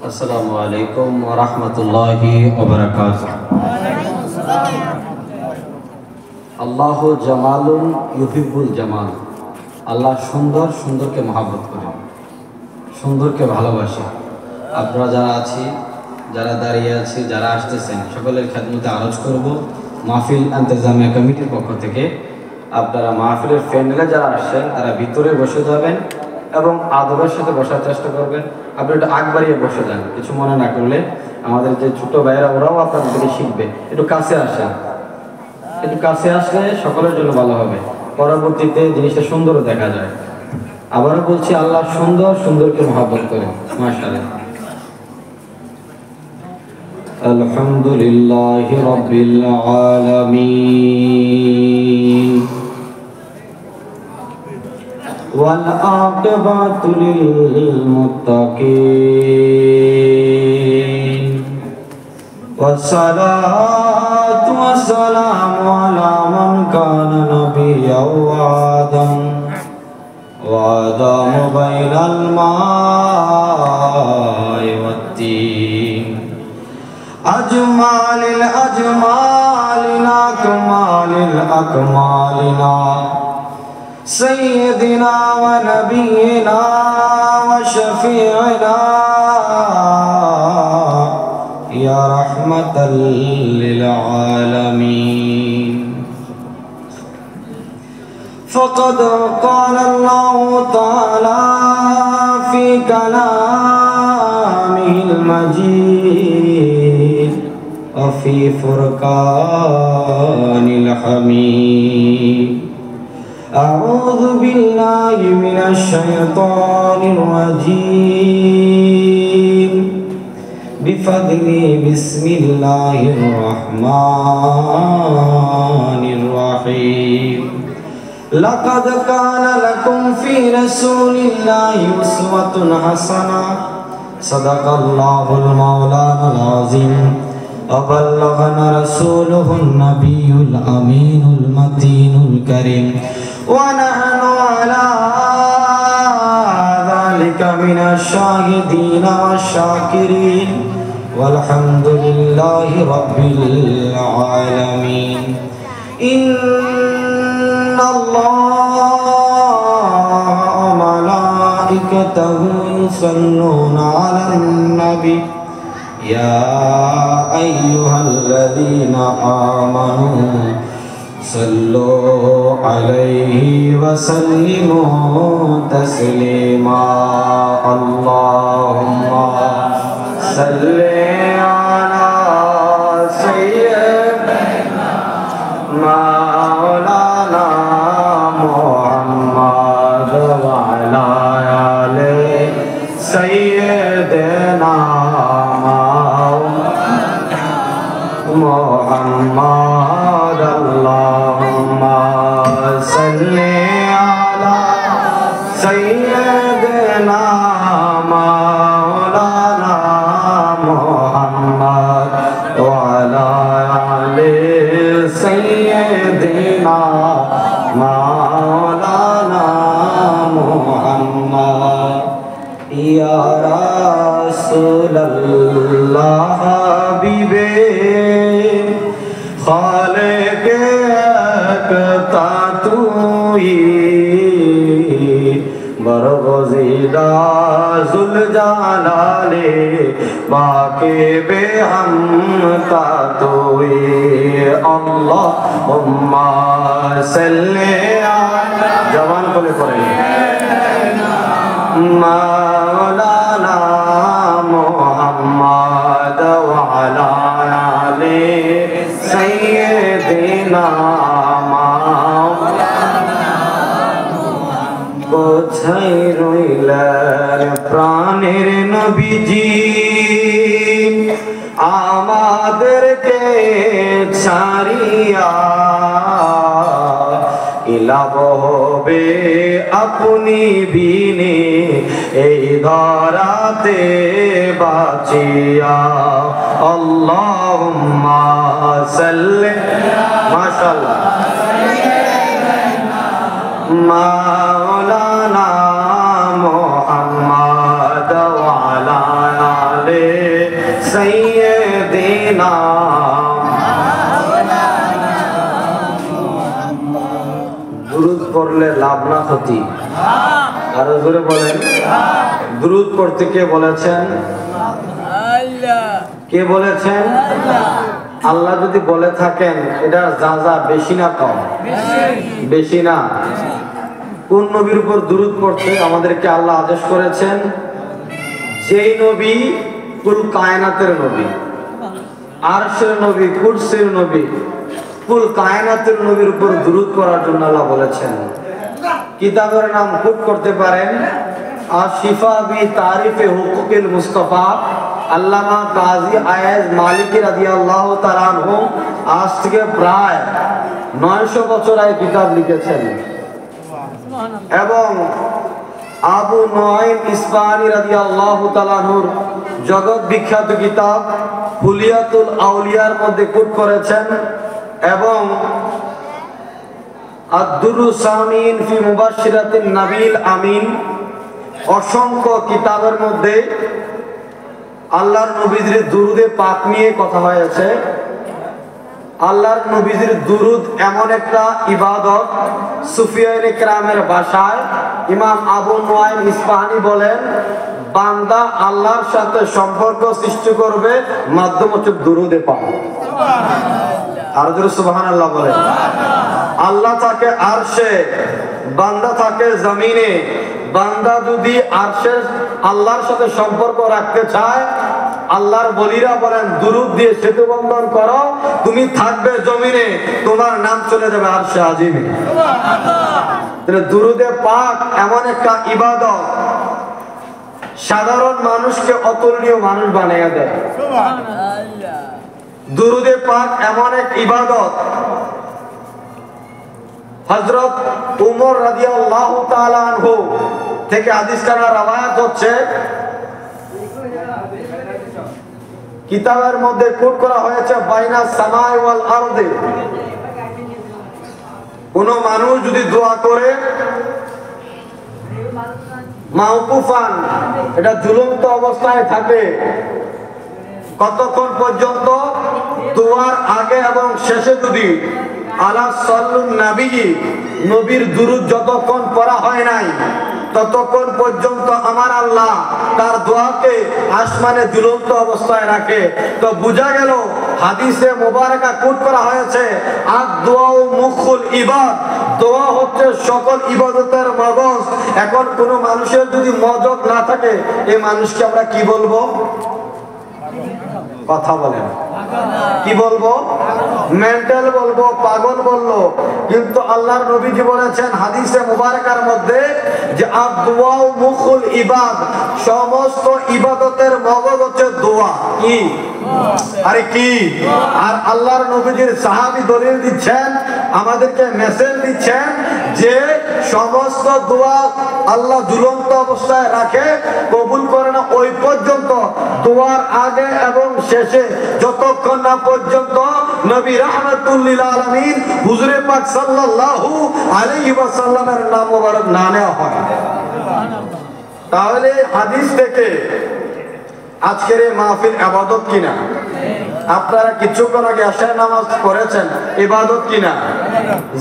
আসসালামু আলাইকুম ওয়া রাহমাতুল্লাহি ওয়া বারাকাতুহু। আল্লাহু জামালুন ইউহিব্বুল জামাল। আল্লাহ সুন্দর, সুন্দরকে মহব্বত করেন, সুন্দরকে ভালোবাসে। আপনারা যারা দাঁড়িয়ে আছি, যারা আসতেছেন, সকলের খেদমতে আরজ করব মাহফিল ইন্তেজামিয়া কমিটির পক্ষ থেকে আপনারা মাহফিলের প্যান্ডেলে যারা আসছেন তারা ভিতরে বসে যাবেন এবং আদবের সাথে বসার চেষ্টা করবেন। আপনি একটু আগ বাড়িয়ে বসে যান, কিছু মনে না করলে। আমাদের যে ছোট ভাইয়েরা ওরাও আপনার থেকে শিখবে। একটু কাছে আসেন, একটু কাছে আসলে সকলের জন্য ভালো হবে, পরবর্তীতে জিনিসটা সুন্দরও দেখা যায়। আবারও বলছি, আল্লাহ সুন্দর, সুন্দরকে মহব্বত করেন। মাশাআল্লাহ। আলহামদুলিল্লাহি রাব্বিল আলামিন ওয়াল আকিবাতু লিল মুত্তাকিন والصلاة والسلام على من كان نبيا وآدم بين الماء والتين أجمال الأجمالنا كمال الأكمالنا سيدنا ونبينا وشفيعنا يا رحمة للعالمين فقد قال الله تعالى في كلامه المجيد وفي فرقان الحميد أعوذ بالله من الشيطان الرجيم بفضله بسم الله الرحمن الرحيم لقد كان لكم في رسول الله أسوة حسنة صدق الله المولانا العظيم وبلغنا رسوله النبي الأمين المتين الكريم ونحن على ذلك من الشاهدين والشاكرين والحمد لله رب العالمين إن الله وملائكته يصلون على النبي يا أيها الذين آمنوا صلوا عليه وسلموا تسليما اللهم صل على سيدنا مولانا محمد وعلى آل سيدنا محمد اللهم صل على سيدنا مولانا محمد وعلى آل سيدنا مولانا محمد يا رسول الله حبيبي खालिक एकता तुई बरगज़ीदा ज़ुल जालाले बाके बेहमता तुई अल्लाहुम्मा सल्ली अला जवान बोले पढ़े मौलाना मुहम्मद व अला आले सय्यदना কোথায় রইলেন প্রাণের নবীজি আমাদেরকে ছাড়িয়া ইলাব হবে আপনি বিনে এই ধরাতে বাঁচিয়া আল্লাহুম্মা সাল্লি মাশাআল্লাহ মাওলানা মুহাম্মদ ওয়া আলা आले सय्यदीना दुरूद पढ़ले लाभ ना क्षति आरो जोरे बोलेन दुरूद पढ़ते के बोलेছেন আল্লাহ কে বলেছেন আল্লাহ যদি বলে থাকেন এটা যা যা বেশি না কম বেশি না কোন নবীর উপর দুরূদ পড়তে আমাদেরকে আল্লাহ আদেশ করেছেন যেই নবী কুল কায়নাতের নবী আরশের নবী কুরসির নবী কুল কায়নাতের নবীর উপর দুরূদ পড়ার জন্য আল্লাহ বলেছেন কিতাবের নাম কোট করতে পারেন আশিফা বি তারিফে হুকুকিল মুস্তাফা আল্লামা কাজী আয়েজ মালিকি রাদিয়াল্লাহু তাআলা আনহু আজ থেকে প্রায় 900 বছর আগে কিতাব লিখেছেন এবং আবু নুআইম ইসফাহানি রাদিয়াল্লাহু তাআলা আনহুর জগৎ বিখ্যাত কিতাব হুলিয়াতুল আউলিয়ার মধ্যে কোট করেছেন এবং আদ-দুরুস সামিন ফি মুবাশশিরাতিন নাবিল আমিন অসংখ্য কিতাবের মধ্যে আল্লাহর নবীজির দুরুদে পাক নিয়ে কথা হয়েছে আল্লাহর নবীজির দুরুদ এমন একটা ইবাদত সুফিয়ায়ে কেরামের ভাষায় ইমাম আবু নুআইম ইসফাহানি বলেন বান্দা আল্লাহর সাথে সম্পর্ক সৃষ্টি করবে মাধ্যম হচ্ছে দুরুদে পাক সুবহানাল্লাহ আর জোরে সুবহানাল্লাহ বলেন আল্লাহ থাকে আরশে বান্দা থাকে জমিনে বান্দা যদি আরশের আল্লাহর সাথে সম্পর্ক রাখতে চায় আল্লাহর বলিরা বলেন দুরূদ দিয়ে সেতু বন্ধন করো তুমি থাকবে জমিনে তোমার নাম চলে যাবে আরশে আজিমে সুবহানাল্লাহ তাহলে দুরুদে পাক এমন একটা ইবাদত সাধারণ মানুষকে অতুলনীয় মানুষ বানিয়ে দেয় সুবহানাল্লাহ দুরুদে পাক এমন এক ইবাদত হযরত উমর রাদিয়াল্লাহু তাআলা আনহু থেকে হাদিস কানা রওয়ায়াত হচ্ছে কিতাবের মধ্যে কোট করা হয়েছে বাইনা সামাই ওয়াল আরদি কোন মানুষ যদি দোয়া করে মাওকুফান এটা ঝুলন্ত অবস্থায় থাকে কতক্ষণ পর্যন্ত দোয়ার আগে এবং শেষে যদি আলা সাল্লুন নবী নবীর দুরূদ যতক্ষণ পড়া হয় নাই ততক্ষণ পর্যন্ত আমার আল্লাহ তার দোয়াকে আসমানে ঝুলন্ত অবস্থায় রাখে তো বোঝা গেল হাদিসে মোবারকা কোট করা হয়েছে আর দোয়া মুখুল ইবাদ দোয়া হচ্ছে সকল ইবাদতের মগজ এখন কোন মানুষের যদি মগজ না থাকে এই মানুষকে আমরা কি বলবো কথা বলেন কি বলবো মেন্টাল বলবো পাগল বললো কিন্তু আল্লাহর নবীজি বলেছেন হাদিসে মুবারকার মধ্যে যে আদ-দুআ মুখুল ইবাদ সমস্ত ইবাদতের মগজ হচ্ছে দোয়া কি আরে কি আর আল্লাহর নবীজির সাহাবী দলিল দিচ্ছেন আমাদেরকে মেসেজ দিচ্ছেন যে সমস্ত দোয়া আল্লাহ ঝুলন্ত অবস্থায় রাখে কবুল করে না ওই পর্যন্ত দোয়ার আগে এবং শেষে যতক্ষণ না পর্যন্ত নবী রাহমাতুল লিল আলামিন হুজুরে পাক সাল্লাল্লাহু আলাইহি ওয়াসাল্লামের নাম মোবারক না নেওয়া হয় তাহলে হাদিস থেকে আজকের এই মাহফিল ইবাদত কিনা আপনারা কিছুক্ষণ আগে আশার নামাজ পড়েছেন ইবাদত কিনা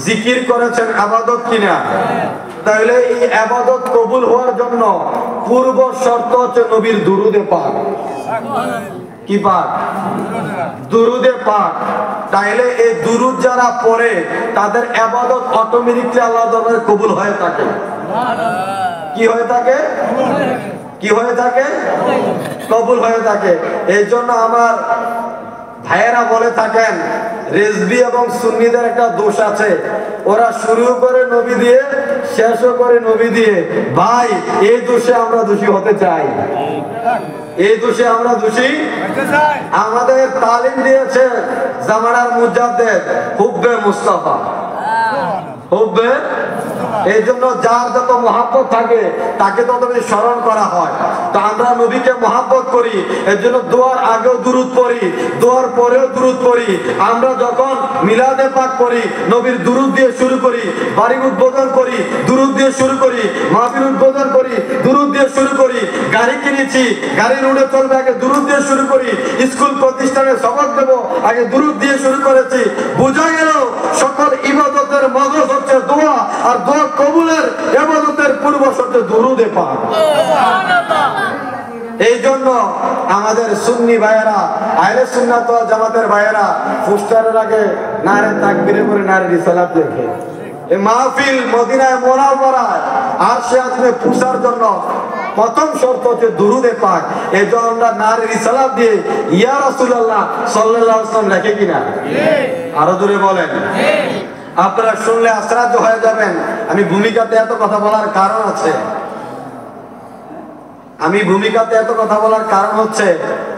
জিকির করেছেন ইবাদত কিনা তাহলে এই ইবাদত কবুল হওয়ার জন্য পূর্ব শর্ত হচ্ছে নবীর দুরুদে পাক কি পাক দুরুদে পাক তাহলে এই দুরুদ যারা পড়ে তাদের ইবাদত অটোমেটিক্যালি আল্লাহর দরবারে কবুল হয়ে থাকে কি হয়ে থাকে কি হয়ে থাকে কবুল হয়ে থাকে এই জন্য আমার ভাইয়েরা বলে থাকেন রেজবি এবং সুন্নিদের একটা দোষ আছে ওরা শুরু করে নবী দিয়ে শেষও করে নবী দিয়ে ভাই এই দোষে আমরা দোষী হতে চাই এই দোষে আমরা দোষী আমাদের তালিম দিয়েছে জামানার মুজাদ্দেদ হুব্বে মুস্তাফা হুব্বে এই জন্য যার যত মহাব্বত থাকে তাকে তত বেশি স্মরণ করা হয়। তো আমরা নবীকে মহাব্বত করি, এর জন্য দোয়ার আগেও দুরূদ পড়ি, দোয়ার পরেও দুরূদ পড়ি। আমরা যখন মিলাদে পাক করি নবীর দুরূদ দিয়ে শুরু করি, বাড়ি উদ্বোধন করি দুরূদ দিয়ে শুরু করি, মাহফিল উদ্বোধন করি দুরূদ দিয়ে শুরু করি, গাড়ি কিনেছি গাড়ি রুটে চলবে আগে দুরূদ দিয়ে শুরু করি, স্কুল প্রতিষ্ঠানে সবক দেব আগে দুরূদ দিয়ে শুরু করেছি। বোঝা গেল সকল ইবাদতের মগজ হচ্ছে দোয়া, আর দোয়া কবুলের ইবাদতের পূর্ব শর্ত দুরূদে পাক। এই জন্য আমাদের সুন্নি ভাইয়েরা, আহলে সুন্নাত ওয়াল জামাতের ভাইয়েরা ফুস্টারের আগে নারে তাকবীরে করে নারে রিসালাত লেখে। এই মাহফিল মদিনায় মুনাওয়ারায় আরশে আযমে পৌঁছার জন্য প্রথম শর্ত হচ্ছে দুরূদে পাক। এই জন্য আমরা নারে রিসালাত দিয়ে ইয়া রাসূলুল্লাহ সাল্লাল্লাহু আলাইহি ওয়াসাল্লাম লেখে কিনা? আরো জোরে বলেন। আপনারা শুনলে আশ্চর্য হয়ে যাবেন। আমি ভূমিকাতে এত কথা বলার কারণ আছে, হচ্ছে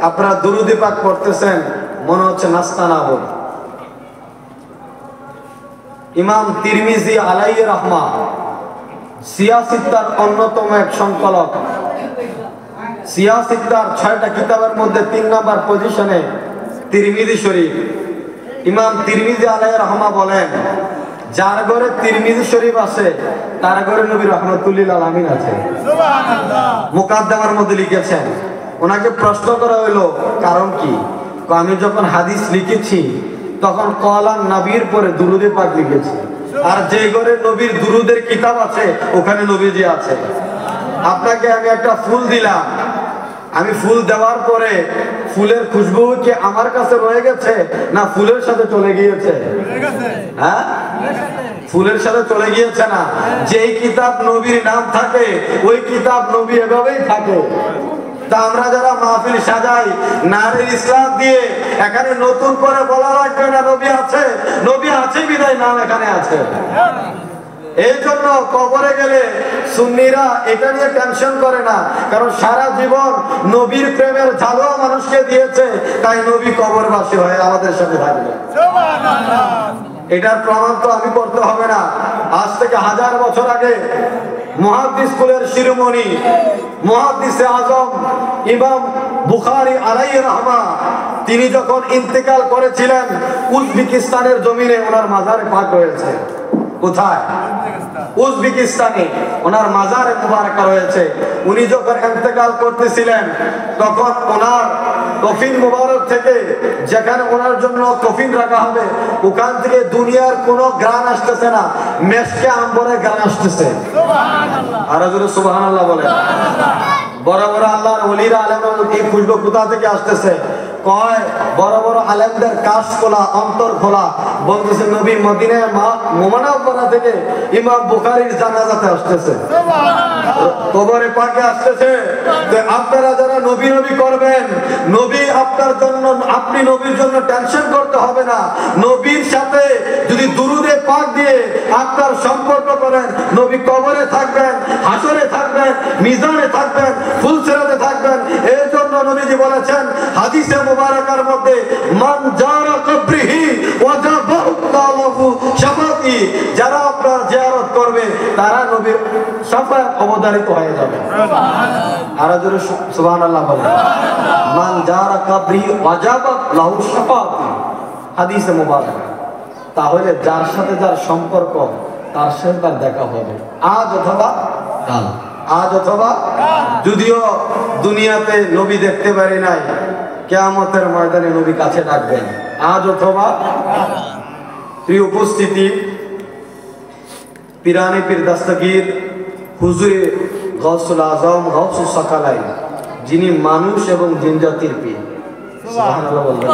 আপনারা দুরূদে পাক পড়তেছেন মনে হচ্ছে নাস্তা না বল। ইমাম তিরমিজি আলাইহি রাহমা সিয়াসিত্তার অন্যতম এক সংকলক, সিয়াসিত্তার 6টা কিতাবের মধ্যে 3 নম্বর পজিশনে তিরমিজি শরীফ। ইমাম তিরমিজি আলাইহি রাহমা বলেন, যার ঘরে তিরমিজি শরীফ আছে তার ঘরে নবী রাহমাতুল্লিল আলামিন আছে। সুবহানাল্লাহ। মুকাদ্দামার মধ্যে লিখেছেন। ওনাকে প্রশ্ন করা হলো কারণ কি? আমি যখন হাদিস লিখেছি তখন কলান নবীর পরে দুরূদে পাক লিখেছি, আর যে ঘরে নবীর দুরূদের কিতাব আছে ওখানে নবীজি আছে। আপনাকে আমি একটা ফুল দিলাম, আমি ফুল দেওয়ার পরে ফুলের খুশবু কি আমার কাছে রয়ে গেছে না ফুলের সাথে চলে গিয়েছে? হ্যাঁ, ফুলের সাথে চলে গিয়েছে না? যেই কিতাব নবীর নাম থাকে ওই কিতাব নবী এভাবেই থাকে। তা আমরা যারা মাহফিল সাজাই নারে ইসলাম দিয়ে এখানে নতুন করে বলা লাগবে না নবী আছে, নবী আছে বিদায় নাম এখানে আছে। এই জন্য কবরে গেলে সুন্নিরা এটা নিয়ে টেনশন করে না, কারণ সারা জীবন নবীর প্রেমের ঝালও মানুষকে দিয়েছে, তাই নবী কবরবাসী হয়ে আমাদের সাথে থাকবে। সুবহানাল্লাহ। এটার প্রমাণ তো আমি করতে হবে না। আজ থেকে 1000 বছর আগে মুহাদ্দিস কুলের শিরোমণি মুহাদ্দিসে আজম ইমাম বুখারী আলাইহি রাহমা তিনি যখন ইন্তেকাল করেছিলেন উজবেকিস্তানের জমিনে ওনার মাজারে পাক রয়েছে। কোথায়? উজবেকিস্তানে ওনার মাজারে মুবারাকা রয়েছে। উনি যখন ইন্তেকাল করতেছিলেন তখন ওনার কফিন মুবারক থেকে, যেখানে ওনার জন্য কফিন রাখা হবে, ওখান থেকে দুনিয়ার কোনো গ্রান আসতেছে না, মেশকে আম্বরের গ্রান আসতেছে। সুবহানাল্লাহ। আর জোরে সুবহানাল্লাহ বলেন। বড় বড় আল্লাহর ওলিরা আলেমরা এই খুশবু কোথা থেকে আসতেছে? কয় বড় বড় আলেমদের কাশ খোলা, অন্তর খোলা। বলতেছে নবী মদিনায় মুনাওয়ারা থেকে ইমাম বুখারীর জানাজাতে আসতেছে, কবরে পাকে আসতেছে। তো আপনারা যারা নবী নবী করবেন, নবী আপনার জন্য, আপনি নবীর জন্য টেনশন করতে হবে না। নবীর সাথে যদি দুরূদে পাক দিয়ে আপনার সম্পর্ক করেন, নবী কবরে থাকবেন, হাসরে থাকবেন, মিজানে থাকবেন, ফুলসিরাতে থাকবেন। এই জন্য নবীজি বলেছেন হাদিসে মুবারাকার মধ্যে, মান জারা কবরিহি ওয়াজাবাহু শাফাতি, যারা আপনার জিয়ারত করবে তারা নবীর শাফাত অবধারিত হয়ে যাবে। সুবহানাল্লাহ। আর জোরে সুবহানাল্লাহ বলেন। মান জারা কবরি ওয়াজাবাত লাহু শাফাতি, হাদিসে মুবারাক। তাহলে যার সাথে যার সম্পর্ক তার সাথে তার দেখা হবে আজ অথবা কাল, আজ অথবা যদিও দুনিয়াতে নবী দেখতে পারি নাই, কিয়ামতের ময়দানে নবী কাছে ডাকবেন আজ অথবা। প্রিয় উপস্থিতি, পিরানি পীর দস্তগীর হুজুরে গাউসুল আজম গাউসুস সাকালাইন, যিনি মানুষ এবং জিন জাতির পীর, সুবহানাল্লাহ বললেন,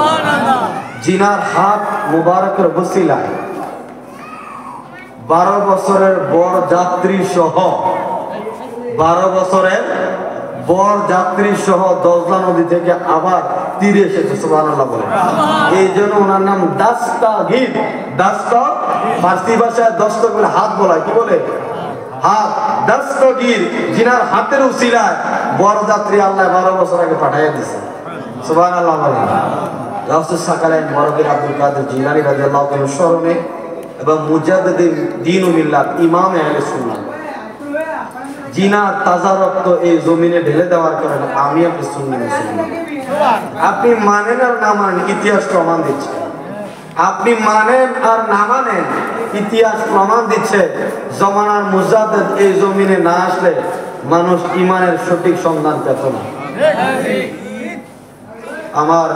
জিনার হাত মুবারকের ওসিলায় 12 বছরের বর যাত্রী সহ 12 বছরের বর যাত্রী সহ দজলা নদী থেকে আবার তীরে এসেছে। সুবহানাল্লাহ বলে। এই জন্য ওনার নাম দাস্তাগীর। দাস্তা ফার্সি ভাষায় দস্তক বলে হাত বলা, কি বলে? হাত। দাস্তগীর, জিনার হাতের উসিলায় বর যাত্রী আল্লাহ 12 বছর আগে পাঠাইয়া দিয়েছে। সুবহানাল্লাহ বলে। গাউসুস সাকালাইন বরবীর আব্দুল কাদের জিলানী রাদিয়াল্লাহু তাআলার স্মরণে এবং মুজাদ্দিদ দ্বীন ও মিল্লাত ইমাম আহলে সুন্নাত, জিনার তাজা রক্ত এই জমিনে ঢেলে দেওয়ার কারণে আমি আপনি সুন্নি মুসলমান। আপনি মানেন আর না মানেন, ইতিহাস প্রমাণ দিচ্ছে। আপনি মানেন আর না মানেন, ইতিহাস প্রমাণ দিচ্ছে জমানার মুজাদ্দিদ এই জমিনে না আসলে মানুষ ইমানের সঠিক সন্ধান পেত না। আমার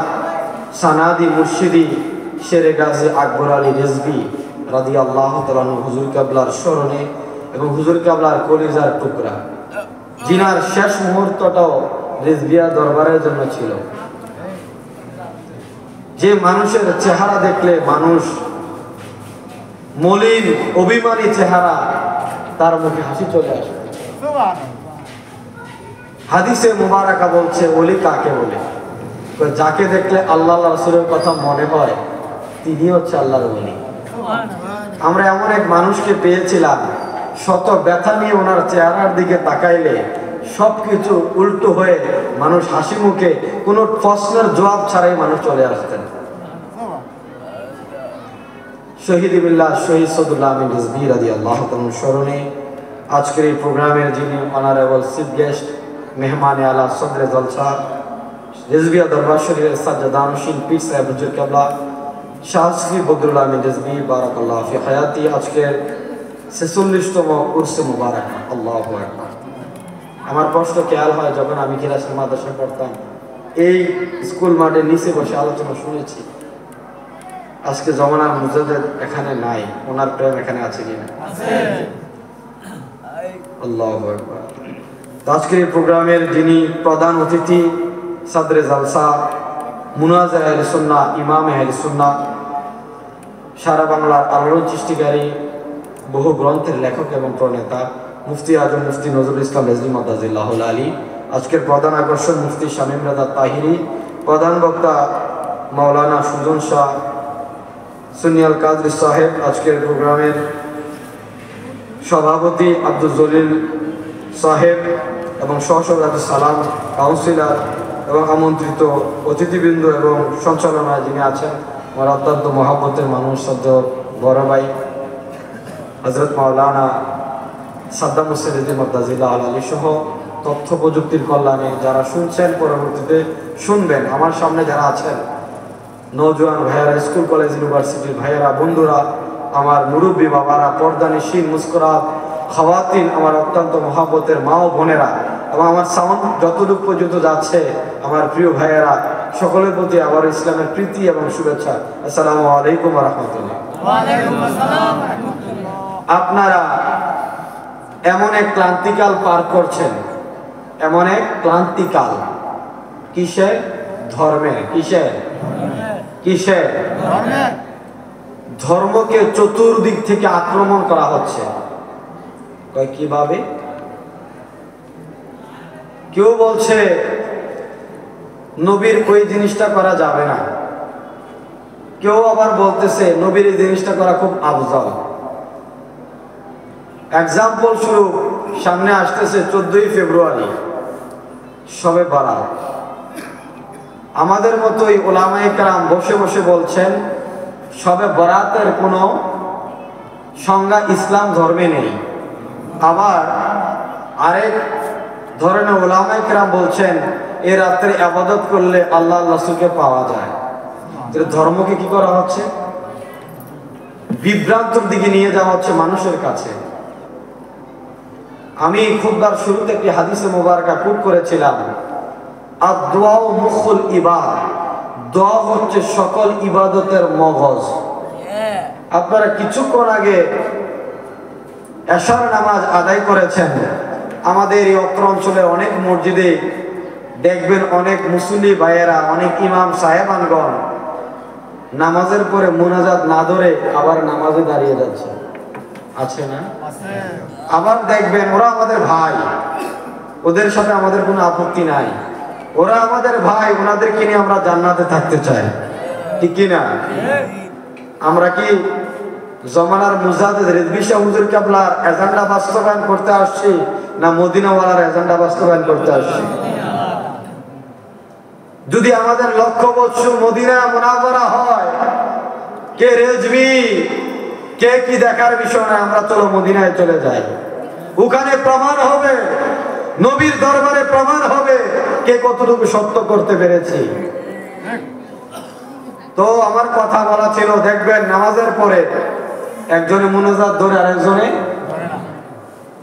সানাদি মুর্শিদি শেরে গাজী আকবর আলী রিজভী রাদিয়াল্লাহু তাআলা আনহু হুজুর কেবলার স্মরণে এবং হুজুর কেবলার কলিজার টুকরা, জিনার শেষ মুহূর্তটাও রিজভিয়া দরবারের জন্য ছিল। যে মানুষের চেহারা দেখলে মানুষ মলিন অভিমানী চেহারা, তার মুখে হাসি চলে আসে। হাদিসে মুবারাকা বলছে ওলি কাকে বলে, যাকে দেখলে আল্লাহ রাসূলের কথা মনে হয় তিনি হচ্ছে আল্লাহর ওলি। আমরা এমন এক মানুষকে পেয়েছিলাম, শত ব্যথা নিয়ে ওনার চেহারার দিকে তাকাইলে সবকিছু উল্টো হয়ে মানুষ হাসি মুখে কোনো প্রশ্নের জবাব ছাড়াই মানুষ চলে আসতেন। শহীদ বিল্লাহ শহীদ সদুল্লাহ আমিন রিজভী রাদিয়াল্লাহু তাআলা স্মরণে আজকের এই প্রোগ্রামের যিনি অনারেবল চিফ গেস্ট, মেহমানে আলা সদরে জলসা, রিজভিয়া দরবার শরীফের সাজ্জাদানশীন পীর সাহেব হুজুর কেবলা শাহ সুফি বদরুল আমিন রিজভী বারাকাল্লাহু ফি হায়াতি আজকের 46তম উরসে মুবারক। আল্লাহু আকবার। আমার প্রশ্ন খেয়াল হয় যখন আমি কিরাসের মাদ্রাসায় পড়তাম, এই স্কুল মাঠের নিচে বসে আলোচনা শুনেছি। আজকে জমানার মুজাদ্দিদ এখানে নাই, ওনার প্রেম এখানে আছে কিনা? আল্লাহু আকবার। আজকের এই প্রোগ্রামের যিনি প্রধান অতিথি, সাদরে জালসা, মুনাজির আহলে সুন্নাহ, ইমাম আহলে সুন্নাহ, সারা বাংলার আলোড়ন সৃষ্টিকারী, বহু গ্রন্থের লেখক এবং প্রণেতা মুফতি আজম মুফতি নজরুল ইসলাম রেজভী মাদাজিল্লাহুল আলী, আজকের প্রধান আকর্ষণ মুফতি শামীম রেজা তাহিরি, প্রধান বক্তা মাওলানা সুজন শাহ সুনিয়াল কাদরি সাহেব, আজকের প্রোগ্রামের সভাপতি আব্দুল জলিল সাহেব এবং সহসভাপতি সালাম, কাউন্সিলর এবং আমন্ত্রিত অতিথিবৃন্দ এবং সঞ্চালনায় যিনি আছেন আমার অত্যন্ত মহাব্বতের মানুষ, সদ্য বড় ভাই হযরত মাওলানা সাদ্দাম হোসেন রিজভী মাদাজিল্লাহুল আলী সহ তথ্য প্রযুক্তির কল্যাণে যারা শুনছেন, পরবর্তীতে শুনবেন, আমার সামনে যারা আছেন, নওজোয়ান ভাইয়েরা, স্কুল কলেজ ইউনিভার্সিটির ভাইয়েরা, বন্ধুরা, আমার মুরব্বী বাবারা, পর্দানিশীন মুস্কুরাত খাওয়াতিন, আমার অত্যন্ত মহাব্বতের মা ও বোনেরা এবং আমার সাউন্ড যতটুকু পর্যন্ত যাচ্ছে আমার প্রিয় ভাইয়েরা, সকলের প্রতি আবার ইসলামের প্রীতি এবং শুভেচ্ছা। আসসালামু আলাইকুম ওয়া রাহমাতুল্লাহ। আপনারা এমন এক ক্লান্তিকাল পার করছেন, এমন এক ক্লান্তিকাল, কিসে? ধর্মে। কিসে? কিসে? ধর্মকে চতুর্দিক থেকে আক্রমণ করা হচ্ছে। কিভাবে? কেউ বলছে নবীর ওই জিনিসটা করা যাবে না, কেউ আবার বলতেছে নবীর এই জিনিসটা করা খুব আফজল। এক্সাম্পল স্বরূপ সামনে আসতেছে 14ই ফেব্রুয়ারি, শবে বরাত। আমাদের মতোই ওলামায়ে কেরাম বসে বসে বলছেন শবে বরাতের কোনো সংজ্ঞা ইসলাম ধর্মে নেই। আবার আরেক ধরনের ওলামায়ে কেরাম বলছেন এই রাত্রে ইবাদত করলে আল্লাহ রাসূলকে পাওয়া যায়। ধর্মকে কি করা হচ্ছে? বিভ্রান্তর দিকে নিয়ে যাওয়া হচ্ছে মানুষের কাছে। আমি খুতবার শুরুতে একটি হাদিসে মুবারাকা কোট করেছিলাম, আদ-দুআ মুখুল ইবাদ, দোয়া হচ্ছে সকল ইবাদতের মগজ। আপনারা কিছুক্ষণ আগে এশার নামাজ আদায় করেছেন। আমাদের এই অত্র অঞ্চলে অনেক মসজিদে দেখবেন অনেক মুসল্লি ভাইয়েরা, অনেক ইমাম সাহেবানগণ নামাজের পরে মুনাজাত না ধরে আবার নামাজে দাঁড়িয়ে যাচ্ছে, আছে না? আবার দেখবেন ওরা আমাদের ভাই, ওদের সাথে আমাদের কোনো আপত্তি নাই, ওরা আমাদের ভাই, ওনাদেরকে নিয়ে আমরা জান্নাতে থাকতে চাই, ঠিক কিনা? আমরা কি জমানার মুজাদ্দিদ রিজভী শাহ হুজুর কেবলার এজেন্ডা বাস্তবায়ন করতে আসছি, না মদিনাওয়ালার এজেন্ডা বাস্তবায়ন করতে আসছি? যদি আমাদের লক্ষ্যবস্তু মদিনা মুনাওয়ারা হয়, কে রিজভী, কে কে কি দেখার বিষয় না, আমরা চলো মদিনায় চলে যাই। ওখানে প্রমাণ হবে, নবীর দরবারে প্রমাণ হবে কে কতটুকু সত্য করতে পেরেছি। তো আমার কথা বলা ছিল, দেখবেন নামাজের পরে একজনে মুনাজাত ধরে আরেকজনে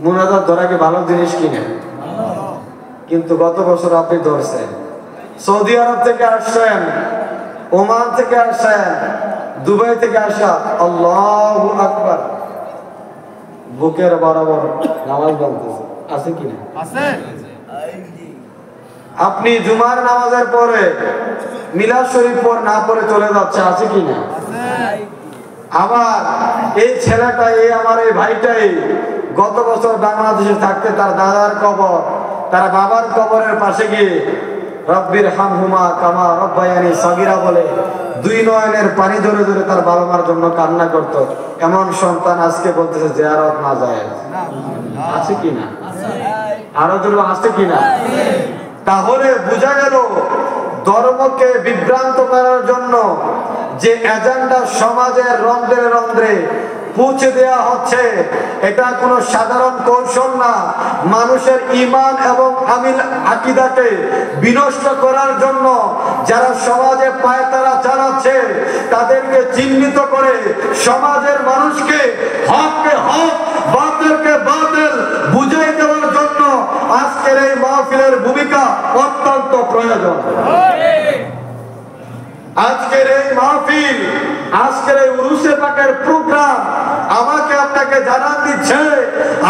মুনাজাত ধরা কি ভালো জিনিস কিনে? কিন্তু গত বছর আপনি ধরছেন, সৌদি আরব থেকে আসছেন, ওমান থেকে আসছেন, দুবাই থেকে আসা, আল্লাহু আকবার, বুকের বরাবর নামাজ বলতেছে, আছে কিনা? আছে। আপনি জুমার নামাজের পরে মিলাদ শরীফ পর না পড়ে চলে যাচ্ছে, আছে কিনা? আবার এই ছেলেটা, আমার এই ভাইটাই গত বছর বাংলাদেশে থাকতে তার দাদার কবর, তার বাবার কবরের পাশে গিয়ে রব্বির হামহুমা কামা রব্বায়ানি সগীরা বলে দুই নয়নের পানি ধরে ধরে তার বাবা মার জন্য কান্না করত। এমন সন্তান আজকে বলতেছে জিয়ারত না যায়, আছে কিনা? আরো জোরে আছে কিনা? তাহলে বোঝা গেল ধর্মকে বিভ্রান্ত করার জন্য যে এজেন্ডা সমাজের রন্ধ্রে রন্ধ্রে পৌঁছে দেওয়া হচ্ছে, এটা কোনো সাধারণ কৌশল না। মানুষের ঈমান এবং আমিল আকীদাকে বিনষ্ট করার জন্য যারা সমাজে পায়তারা চালাচ্ছে, তাদেরকে চিহ্নিত করে সমাজের মানুষকে হককে হক, বাতিলকে বাতিল বুঝিয়ে দেওয়ার জন্য আজকের এই মাহফিলের ভূমিকা অত্যন্ত প্রয়োজন। আজকের এই মাহফিল, আজকের এই উরুসে পাকের প্রোগ্রাম আমাকে আপনাকে জানান দিচ্ছে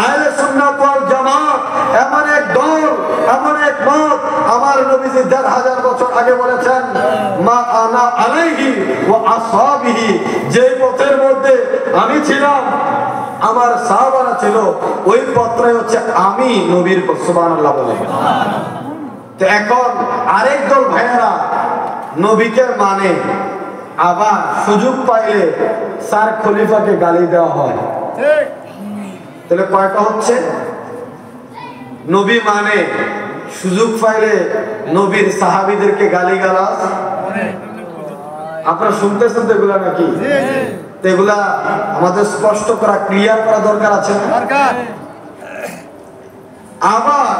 আহলে সুন্নাত ওয়াল জামাত এমন এক দল, এমন এক মত। আমার নবীজি ১,৫০০ বছর আগে বলেছেন, মা আনা আলাইহি ওয়া আসহাবিহি, যে পথের মধ্যে আমি ছিলাম, আমার সাহাবারা ছিল, ওই পথটাই হচ্ছে আমি নবীর পথ। সুবহানাল্লাহ বলে। তো এখন আরেক দল ভাইয়েরা নবীকে মানে, আবার সুযোগ পাইলে স্যার খলিফাকে গালি দেওয়া হয়। তাহলে কয়টা হচ্ছে? নবী মানে, সুযোগ পাইলে নবীর সাহাবীদেরকে গালিগালাজ। আপনারা শুনতেছেন তো এগুলা নাকি? এগুলা আমাদের স্পষ্ট করা, ক্লিয়ার করা দরকার আছে। আবার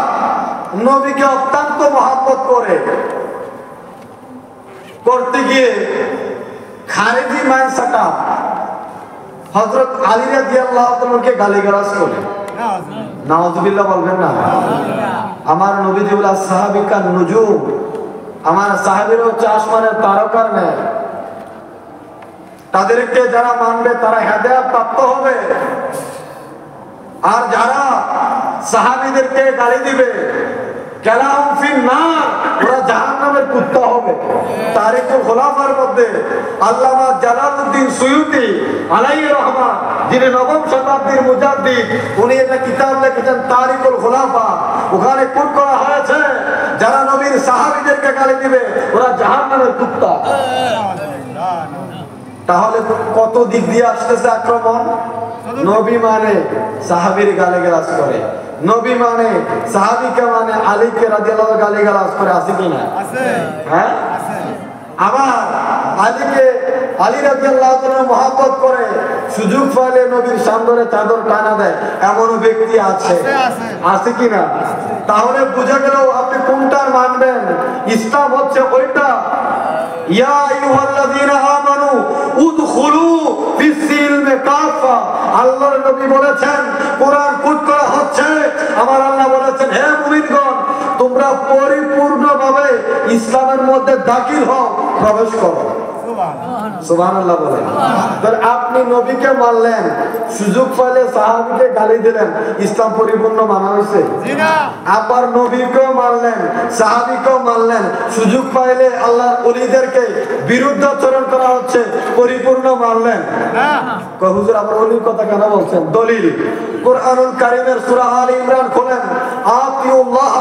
নবীকে অত্যন্ত মহব্বত করতে গিয়ে খারেজি মানসাটা হযরত আলী রাদিয়াল্লাহু তাআলাকে গালিগালাজ করে। নাউযুবিল্লাহ বলবেন না? আমার নবীজি বলে সাহাবিকা নুজুম, আমার সাহাবীরা হচ্ছে আসমানের তারকার ন্যায়, তাদেরকে যারা মানবে তারা হেদায়েত প্রাপ্ত হবে। আর যারা সাহাবীদেরকে গালি দিবে, কালাম ফিন নার, ওরা জাহান্নামের কুত্তা হবে। তারিকুল খুলাফার মধ্যে আল্লামা জালালউদ্দিন সুয়ুতি আলাইহি রহমান, যিনি নবম শতাব্দীর মুজাদ্দিদ, উনি একটা কিতাব লিখেছেন তারিকুল খুলাফা। ওখানে কোট করা হয়েছে যারা নবীর সাহাবীদেরকে গালি দিবে ওরা জাহান্নামের কুত্তা। তাহলে কত দিক দিয়ে আসতেছে আক্রমণ। নবী মানে সাহাবীর গালিগালাজ করে, নবী মানে সাহাবীকে মানে আলীকে রাদিয়াল্লাহু গালিগালাজ করে, আছে কিনা? আছে। হ্যাঁ, আবার আলী রাদিয়াল্লাহু তাআলা মহব্বত করে, সুযোগ পাইলে নবীর সামনে চাদর টানা দেয়, এমনও ব্যক্তি আছে, আছে কিনা? তাহলে বুঝা গেল আপনি কোনটা মানবেন। ইসলাম হচ্ছে ওইটা, ইয়া আইয়ুহাল্লাযীনা আমানু উদখুলু ফিস-সিলমি কাফা। আল্লাহর নবী বলেছেন, কোরআন কোট করা হচ্ছে, আমার আল্লাহ বলেছেন, হে মুমিনগণ, তোমরা পরিপূর্ণভাবে ইসলামের মধ্যে দাখিল হও, প্রবেশ করো। সুবহানাল্লাহ বলেন। তাহলে আপনি নবীকে মানলেন, সুযোগ পাইলে সাহাবীকে গালি দিলেন, ইসলাম পরিপূর্ণ মানা হয়েছে? আবার নবীকেও মানলেন, সাহাবীকেও মানলেন, সুযোগ পাইলে আল্লাহর ওলিদেরকে বিরুদ্ধাচরণ করা হচ্ছে, পরিপূর্ণ মানলেন? হুজুর আবার ওলির কথা কেন বলছেন? দলিল কুরআনুল কারীমের সূরা আলে ইমরান খোলেন, আতিউল্লাহ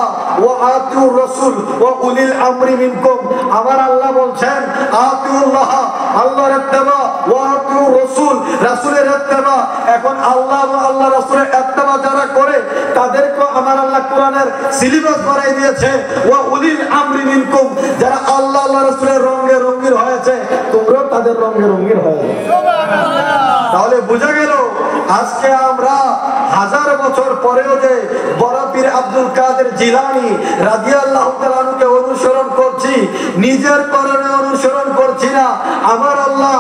ওয়া আতিউর রাসূল ওয়া উলিল আমরি মিনকুম। আমার আল্লাহ বলছেন আতিউল্লাহ, আল্লাহর ইত্তেবা, ওয়া আতিউর রাসূল, রাসূলের ইত্তেবা। এখন আল্লাহ এবং আল্লাহ রাসূলের ইত্তেবা যারা করে তাদেরকে আমার আল্লাহ কোরআনের সিলেবাস বানাই দিয়েছে, ওয়া উলিল আমরি মিনকুম, যারা আল্লাহ আল্লাহ রাসূলের রঙে রঙিন হয়েছে তোমরাও তাদের রঙে রঙিন হয়ে যাও। সুবহানাল্লাহ। তাহলে বোঝা গেল আজকে আমরা হাজার বছর পরেও যে বড় পীর আব্দুল কাদের জিলানী রাদিয়াল্লাহু তাআলা আনহুকে অনুসরণ করছি, নিজের করণে অনুসরণ করছি না। আমার আল্লাহ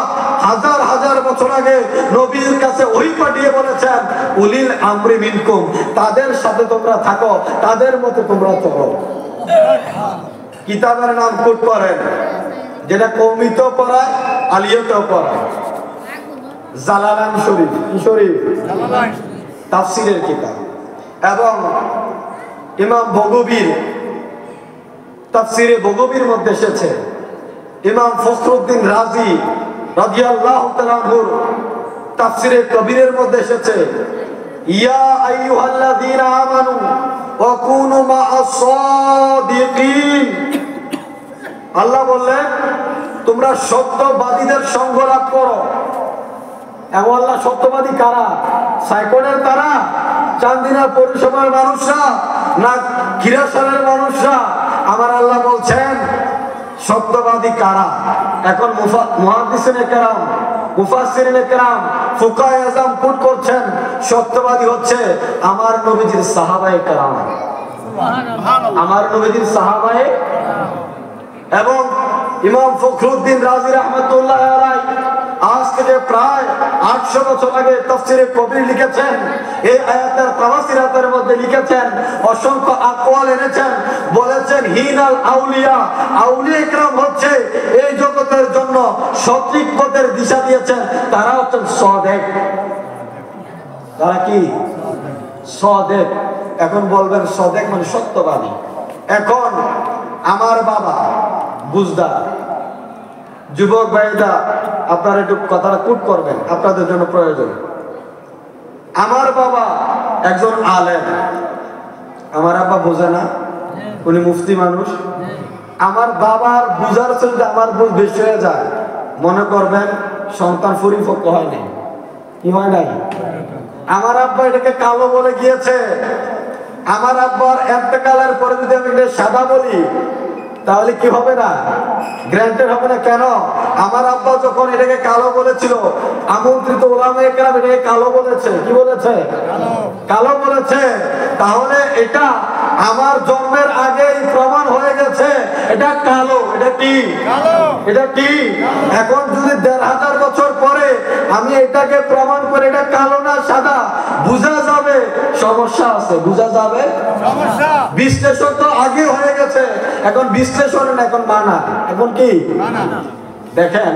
হাজার হাজার বছর আগে নবীর কাছে ওহী পাঠিয়ে বলেছেন, উলিল আমরি মিনকুম, তাদের সাথে তোমরা থাকো, তাদের মতে তোমরা চলো। কিতাবের নাম কোট করেন, যেটা কওমিতেও পড়ায়, আলিয়াতেও পড়ায়, জালালাইন শরীফ। কি শরীফ? তাফসীরের কিতাব। এবং ইমাম বগবীর তাফসীরে বগবীর মধ্যে এসেছে, ইমাম ফখরুদ্দিন রাজি রাদিয়াল্লাহু তাআলা আনহুর তাফসীরে কবিরের মধ্যে এসেছে, ইয়া আইয়ুহাল্লাযীনা আমানু ওয়া কুনু মা'আস সাদিকিন। আল্লাহ বললেন, তোমরা সত্যবাদীদের সঙ্গ লাভ করো। এবং আল্লাহ সত্যবাদী কারা? সাইকনের তারা, চান্দিনা পৌরসভার মানুষরা, না কিরাসানের মানুষরা? আমার আল্লাহ বলছেন সত্যবাদী কারা। এখন মুহাদ্দিসিনে কেরাম, মুফাসসিরিনে কেরাম, ফুকাহায়ে আযম কোট করছেন, সত্যবাদী হচ্ছে আমার নবীজির সাহাবায়ে কেরাম, আমার নবীজির সাহাবায়ে। এবং ইমাম ফখরুদ্দিন রাজি রাহমাতুল্লাহ আলাইহি আজ থেকে প্রায় 800 বছর আগে তাফসীরে কবির লিখেছেন, এই আয়াতের তাফসীরাতের মধ্যে লিখেছেন, অসংখ্য আকওয়াল এনেছেন, বলেছেন হিনাল আউলিয়া, আউলিয়া کرام হচ্ছে এই জগতের জন্য সঠিক পথের দিশা দিয়েছেন, তারা হচ্ছেন সাদেক। তারা কি? সাদেক। এখন বলবেন সাদেক মানে সত্যবাদী। এখন আমার বাবা বুঝদার, যুবক ভাইরা আপনারা একটু কথাটা কুট করবেন, আপনাদের জন্য প্রয়োজন। আমার বাবা একজন আলেম, আমার আব্বা বোঝে না, উনি মুফতি মানুষ। আমার বাবার বুঝার চলতে আমার বুঝ বেশি হয়ে যায়, মনে করবেন সন্তান পরিপক্ক হয় নাই। কি হয় নাই? আমার আব্বা এটাকে কালো বলে গিয়েছে। আমার আব্বার ইন্তেকালের পরে যদি আমি এটা সাদা বলি তাহলে কি হবে না? গ্রান্টেড হবে না। কেন? আমার আব্বা যখন এটাকে কালো বলেছিল, আমন্ত্রিত উলামায়ে কেরাম এটাকে কালো বলেছে। কি বলেছে? কালো বলেছে। তাহলে এটা আমার জন্মের আগেই প্রমাণ হয়ে গেছে এটা কালো। এটা কি? এটা কি? এখন যদি 1500 বছর পরে আমি এটাকে প্রমাণ করে এটা কালো না সাদা বুঝা যাবে, সমস্যা আছে। বুঝা যাবে সমস্যা। বিশ্লেষণ তো আগে হয়ে গেছে, এখন বিশ্লেষণ না, এখন মানা। এখন কি? মানা। দেখেন,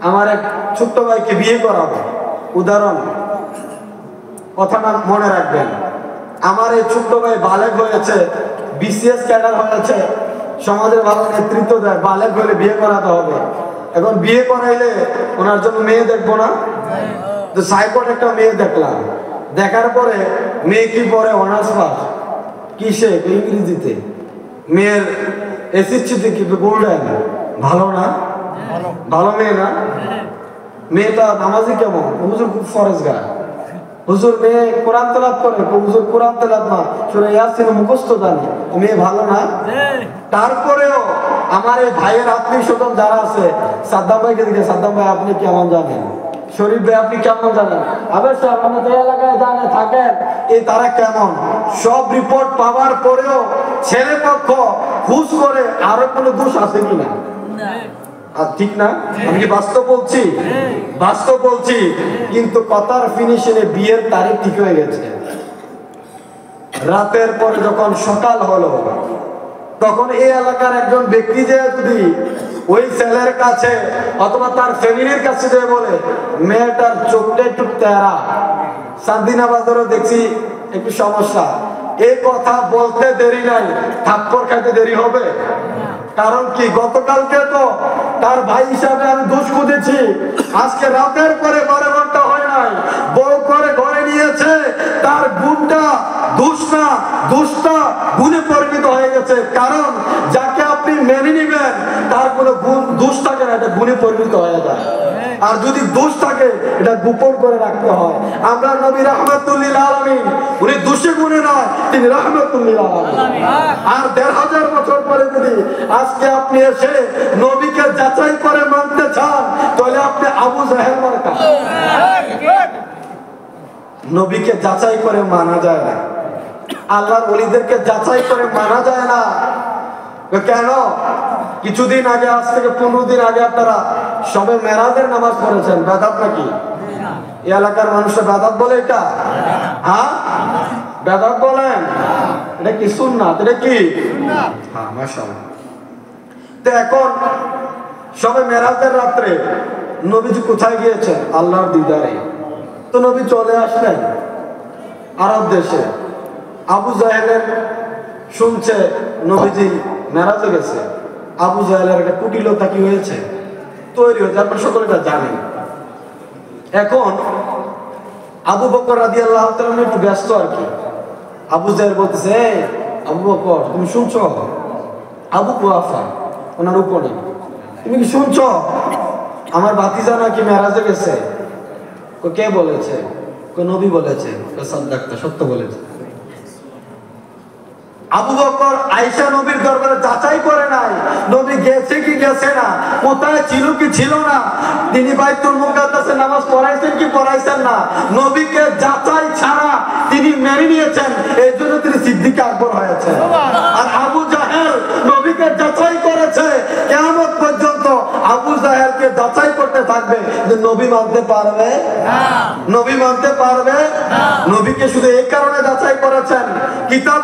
আমার এক ছোট্ট ভাইকে বিয়ে করাবো, উদাহরণ, কথাটা মনে রাখবেন। আমার এই ছোট্ট ভাই বালেগ হয়েছে, বিসিএস ক্যাডার হয়েছে, সমাজের ভালো নেতৃত্ব দেয়, বালেগ হলে বিয়ে করাতে হবে। এখন বিয়ে করাইলে ওনার জন্য মেয়ে দেখবো না? তো সাইকোট একটা মেয়ে দেখলাম, দেখার পরে মেয়ে কি পড়ে? Honours pass. কিসে? ইংরেজিতে। মেয়ের এসএসসিতে কি গোল্ডেন, ভালো না? ভালো মেয়ে না? মেয়েটা নামাজি কেমন? হুজুর খুব ফরজ গায়। হুজুর মেয়ে কোরআন তেলাওয়াত করে, হুজুর কোরআন তেলাওয়াত না, সূরা ইয়াসিন মুখস্থ জানে। মেয়ে ভালো না? তারপরেও আমার এই ভাইয়ের আত্মীয় স্বজন যারা আছে, সাদ্দাম ভাইকে দিকে, সাদ্দাম ভাই আপনি কেমন জানেন? শরীফ ভাই আপনি কেমন জানেন? আবে স্যার মানে যে এলাকায় জানে থাকেন, এই তারা কেমন? সব রিপোর্ট পাওয়ার পরেও ছেলে পক্ষ খুশ করে আরো কোনো দোষ আছে কিনা? আর ঠিক না? আমি কি বাস্তব বলছি? বাস্তব বলছি। কিন্তু কথার ফিনিশিংয়ে বিয়ের তারিখ ঠিক হয়ে গেছে। রাতের পরে যখন সকাল হলো, তখন এই এলাকার একজন ব্যক্তি যে যদি ওই ছেলের কাছে অথবা তার ফ্যামিলির কাছে যে বলে মেয়েটার চোখটা একটু তেরা, চান্দিনা বাজারও দেখছি একটু সমস্যা, এই কথা বলতে দেরি নাই, থাপ্পড় খাইতে দেরি হবে। কারণ কি? গতকালকে তো তার ভাই হিসাবে আমি দোষ খুঁজেছি, আজকে রাতের পরে 12 ঘন্টা হয় নাই, বউ করে ঘরে নিয়েছে, তার গুণটা দুষ্টা গুণে পরিণত হয়ে গেছে। কারণ যাকে আপনি মেনে নিবেন তার কোনো গুণ দোষ থাকে না, এটা গুণে পরিণত হয়ে যায়। আর যদি দোষ থাকে এটা গোপন করে রাখতে হয়। আমরা নবী রাহমাতুল লিল আলামিন, উনি দোষে গুণে নয়, তিনি রাহমাতুল লিল আলামিন। আর 1500 বছর পরে যদি আজকে আপনি এসে নবীকে যাচাই করে মানতে চান, তাহলে আপনি আবু জাহেল মার্কা। নবীকে যাচাই করে মানা যায় না, আল্লাহর ওলিদেরকে যাচাই করে মানা যায় না। কেন? কিছুদিন আগে, আজ থেকে 15 দিন আগে আপনারা সবে মেরাজের নামাজ পড়েছেন, বেদাত নাকি? এই এলাকার মানুষের বেদাত বলে এটা? হ্যাঁ, বেদাত বলেন? এটা কি সুন্নাত? এটা কি? হ্যাঁ, মাশাআল্লাহ। তো এখন সবে মেরাজের রাত্রে নবীজি কোথায় গিয়েছেন? আল্লাহর দিদারে। তো নবী চলে আসলেন আরব দেশে। আবু জাহেলের শুনছে নবীজি মেরাজে গেছে। আবু জাহেলের একটা কুটিলতা কি হয়েছে, তৈরি হয়েছে, আপনারা সকলে এটা জানেন। এখন আবু বকর রাদিয়াল্লাহু তাআলা একটু ব্যস্ত আর কি। আবু জাহেল বলতেছে, এই আবু বকর, তুমি শুনছো? আবু কুয়াফা ওনার উপরে, তুমি কি শুনছো আমার ভাতিজা নাকি মেরাজে গেছে? কে বলেছে? নবী বলেছে। সাদ্দাকতা, সত্য বলেছে। আবু বকর আয়েশা নবীর দরবারে যাচাই করে নাই নবী গেছে কি গেছে না, কোথায় ছিল কি ছিল না, তিনি বাইতুল মুকাদ্দাসে নামাজ পড়াইছেন কি পড়াইছেন না, নবীকে যাচাই ছাড়া তিনি মেনে নিয়েছেন। এই জন্য তিনি সিদ্দিক আকবর হয়েছে। আর আবু জাহেল নবীকে যাচাই করেছে, কিয়ামত পর্যন্ত আবু জাহেলকে যাচাই করতে থাকবে যে নবী মানতে পারবে না, নবী মানতে পারবে না। নবীকে শুধু এই কারণে যাচাই করেছেন, কিতাব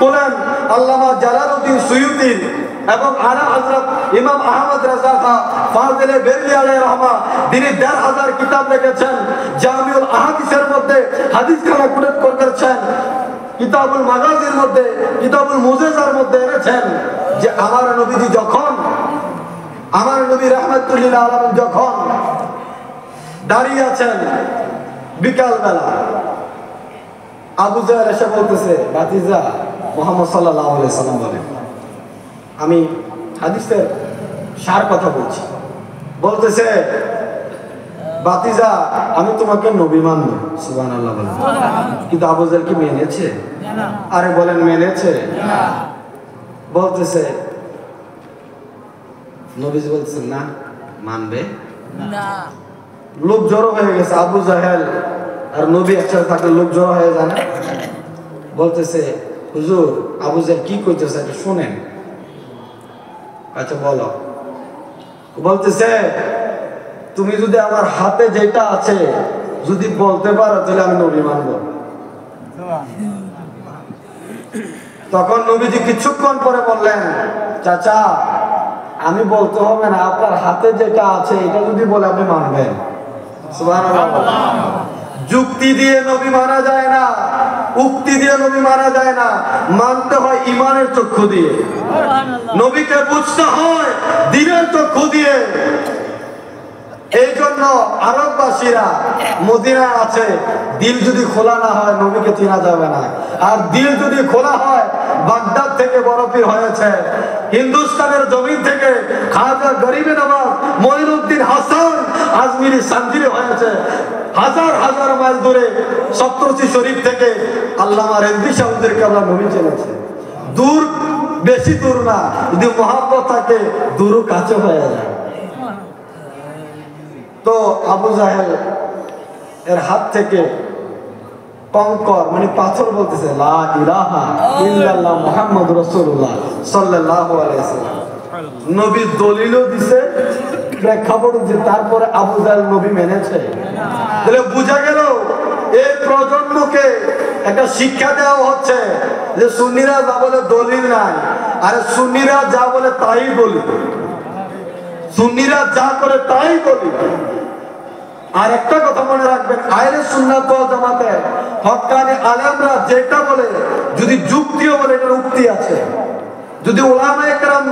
খোলেন আল্লামা জালালউদ্দিন সুয়ুতী এবং আলা হযরত ইমাম আহমদ রাজা খান ফাজিলে বেরলি আলাইহির রহমা, তিনি ১৫০০ কিতাব লিখেছেন। জামিউল আহাদিসের মধ্যে হাদিস খানা উল্লেখ করেছেন, কিতাবুল মাগাজির মধ্যে, কিতাবুল মুজিজার মধ্যে এনেছেন যে আমার নবীজি যখন, আমার নবী রাহমাতুল লিল আলামিন যখন দাঁড়িয়ে আছেন বিকাল বেলা, আবু জাহেল এসে বলতেছে, ভাতিজা মুহাম্মদ সাল্লাল্লাহু আলাইহি সাল্লাম বলেন। আমি হাদিসের সার কথা বলছি। বলতেছে, ভাতিজা আমি তোমাকে নবী মানব। সুবহানাল্লাহ বলেন। কিন্তু আবু জাহেল কি মেনেছে? আরে বলেন, মেনেছে? বলতেছে, নবীজি বলতেছেন না, মানবে না। লোক জড়ো হয়ে গেছে। আবু জাহেল আর নবী একসাথে থাকলে লোক জড়ো হয়ে যায় না? বলতেছে, হুজুর আবু জাহেল কি কইতেছে এটা শুনেন। আচ্ছা বলো। বলতেছে, তুমি যদি আমার হাতে যেটা আছে যদি বলতে পারো তাহলে আমি নবী মানব। তখন নবীজি কিছুক্ষণ পরে বললেন, চাচা আমি বলতে হবে না, আপনার হাতে যেটা আছে এটা যদি বলে আপনি মানবেন। সুবহানাল্লাহ। যুক্তি দিয়ে নবী মানা যায় না, উক্তি দিয়ে নবী মানা যায় না, মানতে হয় ঈমানের চক্ষু দিয়ে। নবীকে বুঝতে হয় দ্বীনের চক্ষু দিয়ে। এই জন্য আরববাসীরা মদিনায় আছে, দিল যদি খোলা না হয় নবীকে চেনা যাবে না। আর দিল যদি খোলা হয়, বাগদাদ থেকে বড় পীর হয়েছে, হিন্দুস্তানের জমিন থেকে খাজা গরিবে নওয়াজ মঈনুদ্দিন হাসান আজমিরি সানজিরি হয়েছে, হাজার হাজার মাইল দূরে সপ্তর্ষি শরীফ থেকে আল্লামা রেজভী সাহেবদেরকে আমরা নবী চেনেছি। দূর, বেশি দূর না, যদি মহব্বত থাকে দূরও কাছে হয়ে যায়। তো আবু জাহেল এর হাত থেকে কঙ্কর মানে পাথর বলতেছে, লা ইলাহা ইল্লাল্লাহ মুহাম্মাদুর রাসূলুল্লাহ সাল্লাল্লাহু আলাইহি ওয়াসাল্লাম। নবী দলিলও দিছে, প্রেক্ষাপট দিছে, তারপরে আবু জাহেল নবী মেনেছে। তাহলে বোঝা গেল এই প্রজন্মকে একটা শিক্ষা দেওয়া হচ্ছে যে সুন্নিরা যা বলে দলিল নাই, আর সুন্নিরা যা বলে তাই বলি, সুন্নিরা যা করে তাই বলি। আর একটা কথা মনে রাখবেন, আহলে সুন্নাত ওয়াল জামাতে হক্কানি আলেমরা যেটা বলে, যদি যুক্তিও বলে এটার উক্তি আছে। যদি উলামায়ে কেরাম,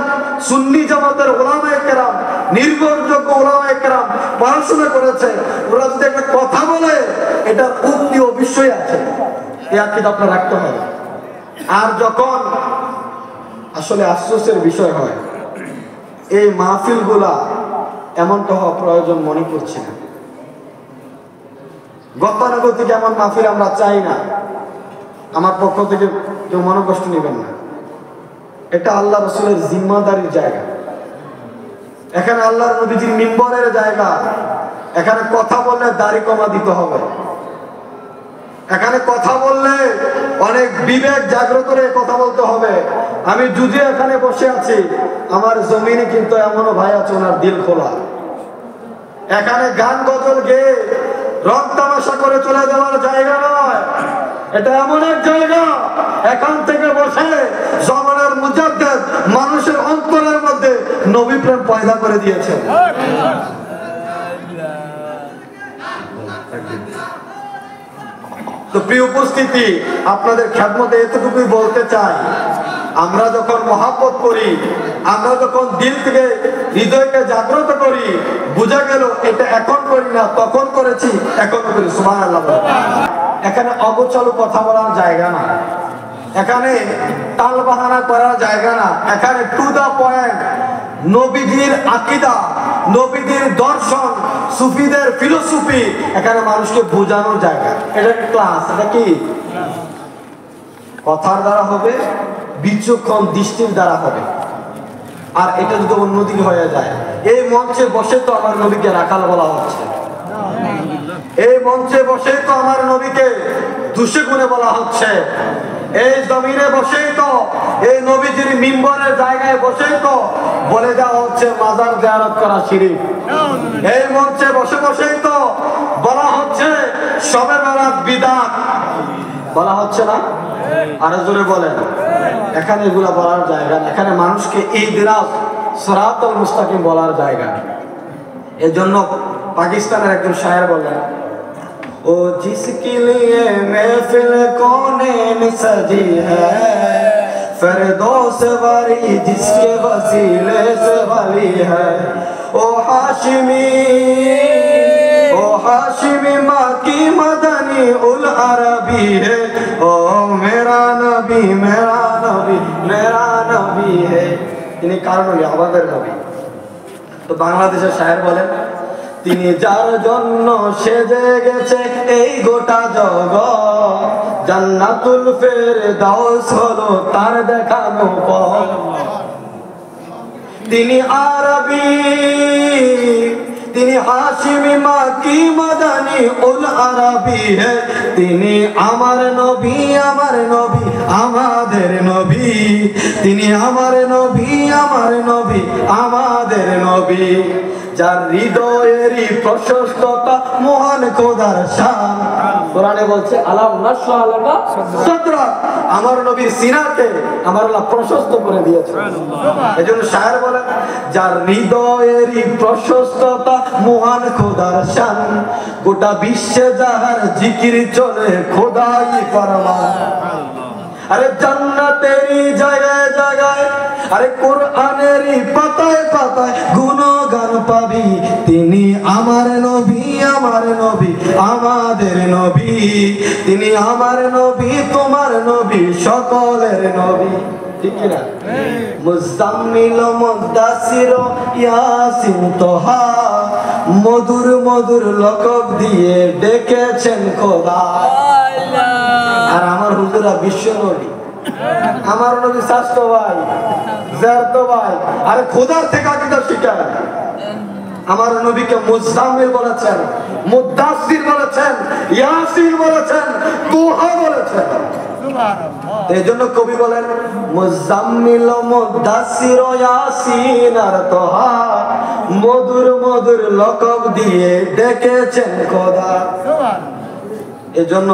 সুন্নি জামাতের উলামায়ে কেরাম, নির্ভরযোগ্য উলামায়ে কেরাম পড়াশোনা করেছে, ওরা যদি একটা কথা বলে এটার উক্তি অবশ্যই আছে, এই আকীদা আপনার রাখতে হবে। আর যখন আসলে আফসোসের বিষয় হয়, এই মাহফিলগুলা এমনটা হওয়া প্রয়োজন মনে করছি না। গতানুগতিক এমন মাহফিল আমরা চাই না। আমার পক্ষ থেকে কেউ মনোকষ্ট নেবেন না, এটা আল্লাহ রাসূলের জিম্মাদারির জায়গা, এখানে আল্লাহর নবীজির মিম্বরের জায়গা। এখানে কথা বললে দাড়ি কমা দিতে হবে, এখানে কথা বললে অনেক বিবেক জাগ্রত করে কথা বলতে হবে। আমি যদিও এখানে বসে আছি, আমার জমিনে কিন্তু এমনও ভাই আছে ওনার দিল খোলা। এখানে গান গজল গেয়ে রং তামাশা করে চলে যাওয়ার জায়গা নয়, এটা এমন এক জায়গা এখান থেকে বসে জমানার মুজাদ্দেদ মানুষের অন্তরের মধ্যে নবী প্রেম পয়দা করে দিয়েছে। তো প্রিয় উপস্থিতি, আপনাদের খেদমতে এতটুকুই বলতে চাই, আমরা যখন মহাব্বত করি, আমরা যখন দিল থেকে হৃদয়কে জাগ্রত করি, বোঝা গেল এটা এখন করি না, তখন করেছি, এখনো করি। সুবহানাল্লাহ। এখানে অগোছালো কথা বলার জায়গা না, এখানে তাল বাহানা করার জায়গা না, এখানে টু দা পয়েন্ট নবীজির আকীদা, নবীজির দর্শন, সুফিদের ফিলোসফি এখানে মানুষকে বোঝানোর জায়গা। এটা ক্লাস, এটা কি কথার দ্বারা হবে, বিচক্ষণ দৃষ্টির দ্বারা হবে। আর এটা যদি অন্যদিকে হয়ে যায়, এই মঞ্চে বসে তো আমার নবীকে রাখাল বলা হচ্ছে, এই মঞ্চে বসে তো আমার নবীকে দুষে গুণে বলা হচ্ছে, এই জমিনে বসেই তো, এই নবীজির মিম্বরের জায়গায় বসেই তো বলে দেওয়া হচ্ছে মাজার জিয়ারত করা শিরক। এই মঞ্চে বসে বসেই তো বলা হচ্ছে শবে বরাত বিদআত, বলা হচ্ছে না? আরো জোরে বলেন। এখানে এগুলা বলার জায়গা না, এখানে মানুষকে ইহদিনাস সিরাতাল মুস্তাকিম বলার জায়গা। এজন্য পাকিস্তানের একজন শায়ের বললেন, ओ जिसके लिए महफिल कौनेन सजी है, फिरदौस वारी जिसके वसीले से वाली है, ओ हाशिमी माँ की मदनी उल अरबी है, ओ मेरा नबी मेरा नबी मेरा नबी है। তিনি কারণ হলি আমাদের নবী। তো বাংলাদেশের শায়ের বলেন, তিনি যার জন্য সেজে গেছে এই গোটা জগৎ, জান্নাতুল ফেরদাউস হলো তার দেখানো পথ। তিনি আরবি, তিনি হাশিমি মাকি মাদানি উল আরবি হে, তিনি আমার নবী আমার নবী আমাদের নবী, তিনি আমার নবী আমার নবী আমাদের নবী। যার হৃদয়েরই প্রশস্ততা মহান খোদার শান। কোরআনে বলছে আলাম নাশরাহ লাকা সাদরাক, আমার নবীর সিনাকে আমার আল্লাহ প্রশস্ত করে দিয়েছে। এজন্য শায়ের বলেন, যার হৃদয়েরই প্রশস্ততা মহান খোদার শান, গোটা বিশ্বে যাহার জিকির চলে খোদাই ফরমান। আরে জান্নাতেরই জায়গায় জায়গায়, আরে কোরআনেরই পাতায় পাতায় গুণগান পাবি, তিনি আমার নবী আমার নবী আমাদের নবী, তিনি আমার নবী তোমার নবী সকলের নবী। ঠিক না? মুজাম্মিল মুদাসসির ইয়াসিন তোহা, মধুর মধুর লকব দিয়ে ডেকেছেন খোদা। আর আমার হুজুরা বিশ্ব নবী, আমার নবী শাস্ত্র ভাই জারত ভাই, আরে খোদার থেকে আকীদা শিখায়। আমার নবীকে মুজাম্মিল বলেছেন, মুদাসসির বলেছেন, ইয়াসিন বলেছেন, তোহা বলেছেন। এই জন্য কবি বলেন, মুজাম্মিল মুদাসসির ইয়াসিন আর তোহা, মধুর মধুর লকব দিয়ে ডেকেছেন খোদা। এজন্য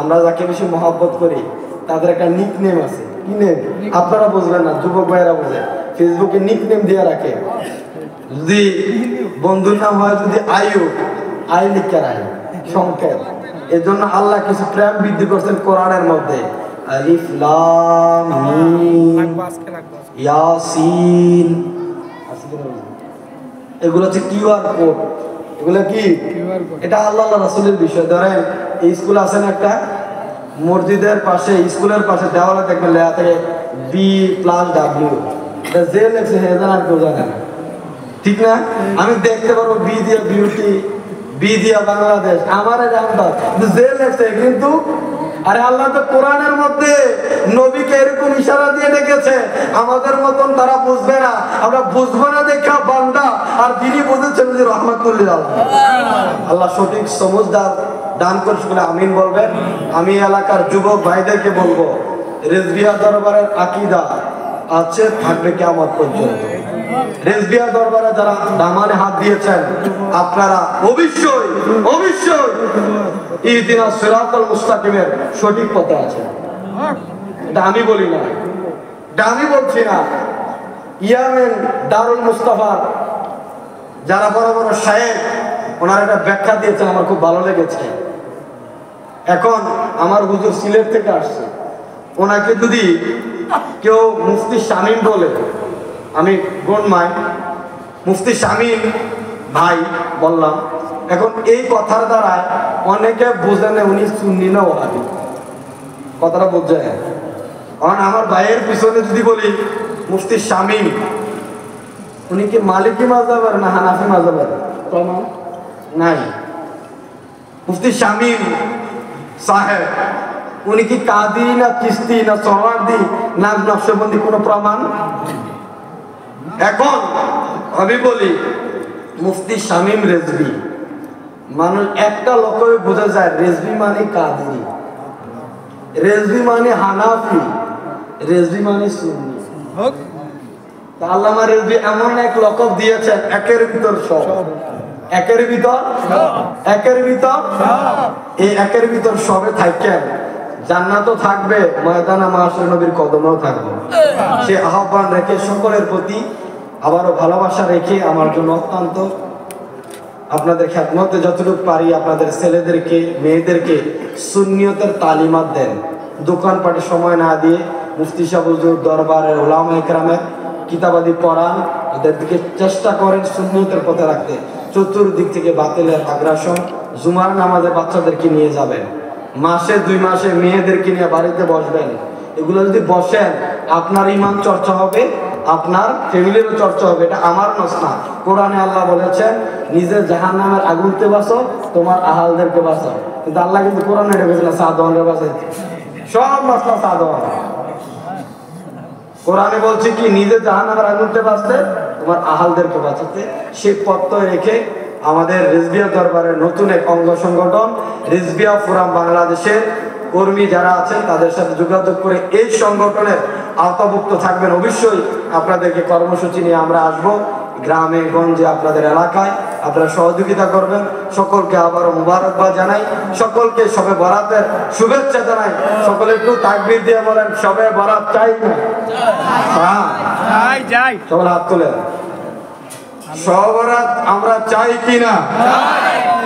আমরা যাকে বেশি মহব্বত করি তাদের একটা নিকনেম আছে। কি নেম? আপনারা বুঝবেন না, যুবক ভাইয়েরা বুঝে, ফেসবুকে নিকনেম দিয়ে রাখে। যদি বন্ধুর নাম হয় যদি আয়ু, আই লিখে রাখে সংক্ষেপ। এজন্য আল্লাহ কিছু প্রেম বৃদ্ধি করছেন কোরআনের মধ্যে, আলিফ লাম মিম ইয়াসিন, এগুলো হচ্ছে কিউআর কোড। এগুলো কি? এটা আল্লাহ রাসূলের বিষয়। ধরেন এই স্কুল আছে না একটা, মসজিদের পাশে স্কুলের পাশে দেওয়ালে দেখবেন লেখা থাকে B+W, এটা যে লেখছে হে জানার কেউ জানে না, ঠিক না? আমি দেখতে পারবো বি দিয়ে বিউটি, বি দিয়ে বাংলাদেশ, আমারে জানতাম, কিন্তু যে লেখছে কিন্তু আরে আল্লাহ তো কোরআনের মধ্যে নবীকে এরকম ইশারা দিয়ে ডেকেছে, আমাদের মতন তারা বুঝবে না, আমরা বুঝবো না দেখা বান্দা, আর যিনি বুঝেছেন যে রহমাতুল্লাহ। আল্লাহ সঠিক সমঝদার দান করছে বলে আমিন বলবেন। আমি এলাকার যুবক ভাইদেরকে বলবো, রেজবিয়া দরবারের আকীদা আছে, থাকবে কিয়ামত পর্যন্ত। রেজবিয়া দরবারে যারা দামানে হাত দিয়েছেন, আপনারা অবশ্যই অবশ্যই ইহদিনাস সিরাতাল মুস্তাকিমের সঠিক পথে আছেন। এটা আমি বলি না, এটা আমি বলছি না, ইয়ামেন দারুল মুস্তাফার যারা বড় বড় শায়েখ, ওনারা একটা ব্যাখ্যা দিয়েছেন, আমার খুব ভালো লেগেছে। এখন আমার হুজুর সিলেট থেকে আসছে, ওনাকে যদি কেউ মুফতি শামীম বলে, আমি গণমাই মুফতি শামীম ভাই বললাম। এখন এই কথার দ্বারা অনেকে বোঝে না উনি সুন্নি না ওয়াহাবি, কথাটা বোঝে। কারণ আমার ভাইয়ের পিছনে যদি বলি মুফতি শামীম, উনি কি মালিকি মাযহাবের না হানাফি মাযহাবের? প্রমাণ নাই। মুফতি শামীম সাহেব উনি কি কাদি না চিশতি না সোহরাওয়ার্দী না নকশবন্দি? কোনো প্রমাণ। এখন আমি বলি মুফতি শামীম রেজভী, মানুষ একটা লোকই বোঝা যায় রেজভী মানে কাদি, রেজভী মানে হানাফি, রেজভী মানে সুন্নি। আল্লামা রেজভী এমন এক লকব দিয়েছেন, একের ভিতর সব, একের ভিতর একের ভিতর এই একের ভিতর সবে থাকেন, জান্নাতও থাকবে, ময়দানে মাশার নবীর কদমেও থাকবে। সে আহ্বান রেখে সকলের প্রতি আবারও ভালোবাসা রেখে আমার জন্য অত্যন্ত আপনাদের খেদমতে যতটুকু পারি আপনাদের ছেলেদেরকে মেয়েদেরকে সুন্নিয়তের তালিমাত দেন। দোকানপাটে সময় না দিয়ে মুফতি সাহেব হুজুর দরবারের উলামায়ে কেরামের কিতাবাদি পড়ান, ওদের দিকে চেষ্টা করেন সুন্নিয়তের পথে রাখতে। চতুর্দিক থেকে বাতিলের আগ্রাসন, জুমার নামাজে বাচ্চাদেরকে নিয়ে যাবেন, মাসে 2 মাসে মেয়েদেরকে নিয়ে বাড়িতে বসবেন। এগুলো যদি বসেন আপনার ঈমান চর্চা হবে, আপনার ফ্যামিলিরও চর্চা হবে। এটা আমার নস না, কোরআনে আল্লাহ বলেছেন নিজের জাহান্নামের আগুনতে বাঁচো, তোমার আহালদেরকে বাঁচো। কিন্তু আল্লাহ কিন্তু কোরআনে এটা বলেছিল সাদওয়ানরে বাঁচাইতে, সব মাসলা সাদওয়ান। কোরআনে বলছে কি নিজে জাহান্নামের আগুনতে বাঁচতে, তোমার আহালদেরকে বাঁচাতে। সেই পথ রেখে আমাদের রিজভিয়া দরবারের নতুন এক অঙ্গ সংগঠন রিজভিয়া ফোরাম বাংলাদেশের কর্মী যারা আছেন তাদের সাথে যোগাযোগ করে এই সংগঠনের আওতাভুক্ত থাকবেন। অবশ্যই আপনাদেরকে কর্মসূচি নিয়ে আমরা আসবো গ্রামে গঞ্জে আপনাদের এলাকায়, আপনারা সহযোগিতা করবেন। সকলকে আবারও মুবারকবাদ জানাই, সকলকে শবে বরাতের শুভেচ্ছা জানাই। সকলে একটু তাকবীর দিয়ে বলেন শবে বরাত চাই না? হ্যাঁ চাই। সকলে হাত তোলেন। শবে বরাত আমরা চাই কিনা?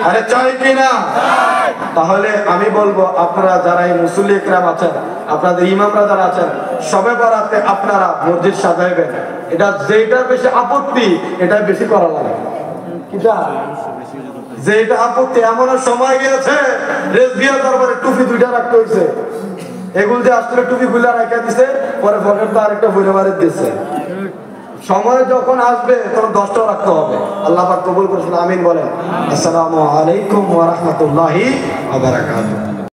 আরে চাই কিনা? তাহলে আমি বলবো আপনারা যারা এই মুসল্লি ইকরাম আছেন, আপনাদের ইমামরা যারা আছেন, শবে বরাতে আপনারা মসজিদ সাজাইবেন। এটা যেটার বেশি আপত্তি এটা বেশি করা লাগে, কিটা যেটা আপত্তি। এমন সময় গিয়েছে রেজভিয়া দরবারে টুপি 2টা রাখতে হয়েছে, এগুলো যে আসলে টুপি খুলে রেখে দিছে, পরে পকেট তো আরেকটা ভরে বাড়ি দিয়েছে। সময় যখন আসবে তখন 10টাও রাখতে হবে। আল্লাহ পাক কবুল করুন, আমিন বলেন। আসসালামু আলাইকুম ওয়া রাহমাতুল্লাহি ওয়া বারাকাতুহু।